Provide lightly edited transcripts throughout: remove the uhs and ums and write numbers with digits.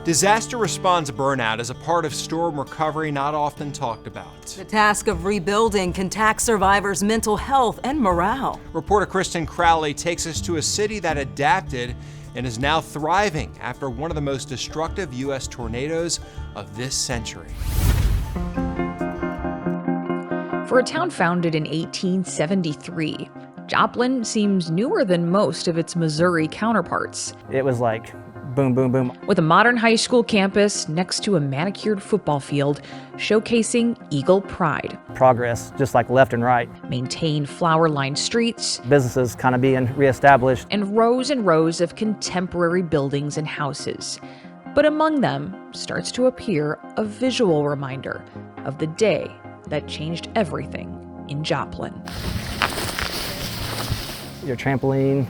Disaster response burnout is a part of storm recovery not often talked about. The task of rebuilding can tax survivors' mental health and morale. Reporter Kristen Crowley takes us to a city that adapted and is now thriving after one of the most destructive U.S. tornadoes of this century. For a town founded in 1873, Joplin seems newer than most of its Missouri counterparts. It was like boom, boom, boom. With a modern high school campus next to a manicured football field showcasing Eagle pride. Progress, just like left and right. Maintained flower-lined streets. Businesses kind of being reestablished. And rows of contemporary buildings and houses. But among them starts to appear a visual reminder of the day that changed everything in Joplin. Your trampoline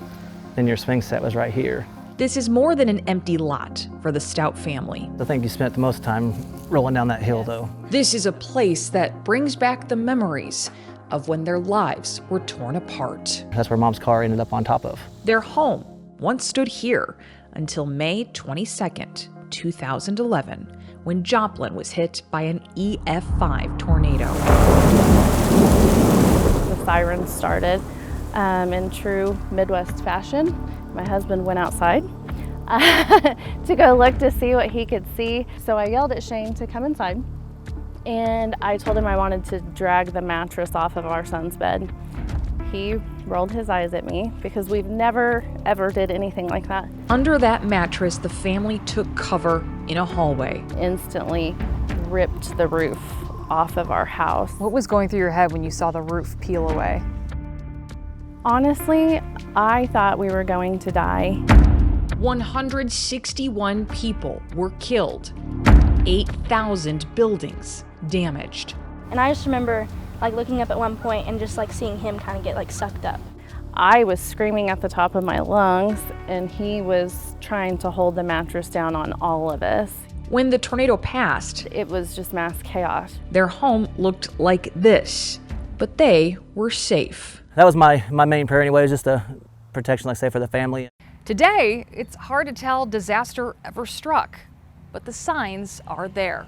and your swing set was right here. This is more than an empty lot for the Stout family. I think you spent the most time rolling down that hill, though. This is a place that brings back the memories of when their lives were torn apart. That's where Mom's car ended up on top of. Their home once stood here until May 22nd, 2011, when Joplin was hit by an EF5 tornado. The sirens started in true Midwest fashion. My husband went outside to go look to see what he could see. So I yelled at Shane to come inside, and I told him I wanted to drag the mattress off of our son's bed. He rolled his eyes at me because we've never, ever did anything like that. Under that mattress, the family took cover in a hallway. Instantly ripped the roof off of our house. What was going through your head when you saw the roof peel away? Honestly, I thought we were going to die. 161 people were killed, 8,000 buildings damaged. And I just remember looking up at one point and just seeing him kind of get sucked up. I was screaming at the top of my lungs, and he was trying to hold the mattress down on all of us. When the tornado passed, it was just mass chaos. Their home looked like this, but they were safe. That was my main prayer anyway, was just a protection, like I say, for the family. Today, it's hard to tell disaster ever struck, but the signs are there.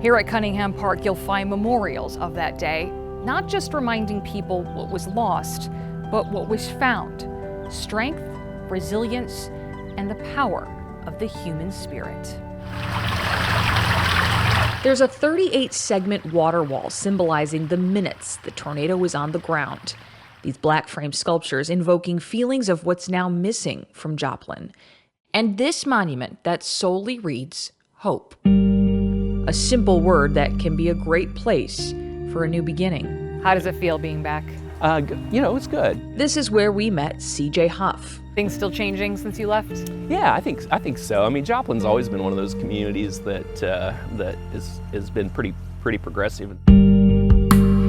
Here at Cunningham Park, you'll find memorials of that day, not just reminding people what was lost, but what was found: strength, resilience, and the power of the human spirit. There's a 38-segment water wall symbolizing the minutes the tornado was on the ground. These black frame sculptures invoking feelings of what's now missing from Joplin. And this monument that solely reads hope. A simple word that can be a great place for a new beginning. How does it feel being back? It's good. This is where we met CJ Huff. Things still changing since you left? Yeah, I think so. I mean, Joplin's always been one of those communities that has been pretty progressive.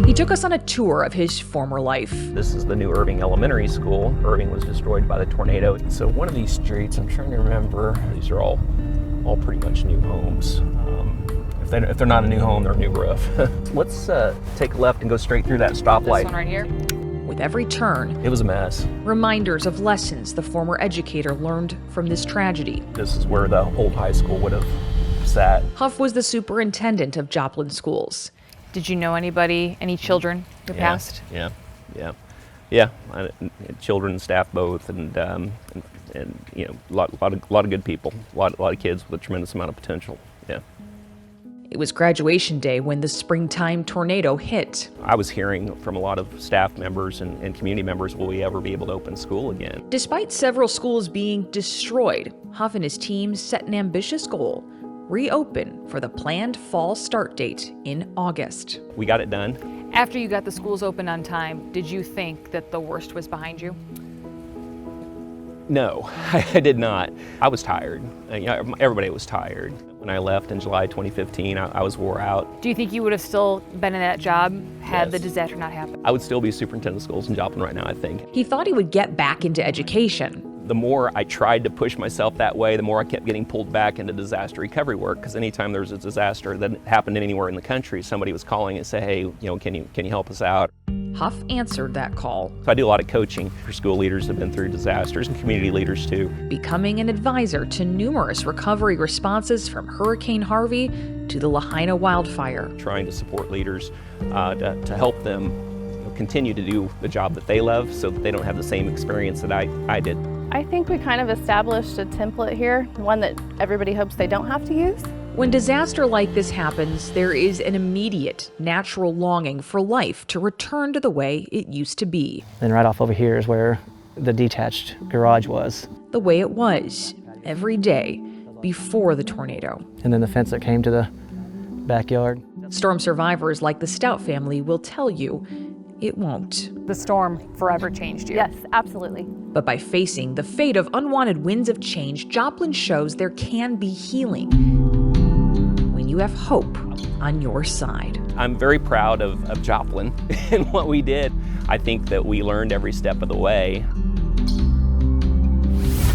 He took us on a tour of his former life. This is the new Irving Elementary School. Irving was destroyed by the tornado. So one of these streets, I'm trying to remember, these are all pretty much new homes. If they're not a new home, they're a new roof. Let's take a left and go straight through that stoplight. This one right here? With every turn, it was a mess. Reminders of lessons the former educator learned from this tragedy. This is where the old high school would have sat. Huff was the superintendent of Joplin schools. Did you know anybody, any children who passed? Yeah. Children and staff both, and a lot of good people, a lot of kids with a tremendous amount of potential. Yeah. It was graduation day when the springtime tornado hit. I was hearing from a lot of staff members and community members, will we ever be able to open school again? Despite several schools being destroyed, Huff and his team set an ambitious goal: reopen for the planned fall start date in August. We got it done. After you got the schools open on time, did you think that the worst was behind you? No, I did not. I was tired. Everybody was tired. When I left in July 2015, I was wore out. Do you think you would have still been in that job had the disaster not happened? I would still be superintendent of schools in Joplin right now, I think. He thought he would get back into education. The more I tried to push myself that way, the more I kept getting pulled back into disaster recovery work, because anytime there was a disaster that happened anywhere in the country, somebody was calling and say, hey, can you help us out? Huff answered that call, So I do a lot of coaching for school leaders that have been through disasters and community leaders too. becoming an advisor to numerous recovery responses from Hurricane Harvey to the Lahaina wildfire. Trying to support leaders to help them continue to do the job that they love so that they don't have the same experience that I did. I think we kind of established a template here, one that everybody hopes they don't have to use. When disaster like this happens, there is an immediate, natural longing for life to return to the way it used to be. Then right off over here is where the detached garage was. The way it was every day before the tornado. And then the fence that came to the backyard. Storm survivors like the Stout family will tell you it won't. The storm forever changed you. Yes, absolutely. But by facing the fate of unwanted winds of change, Joplin shows there can be healing when you have hope on your side. I'm very proud of Joplin and what we did. I think that we learned every step of the way.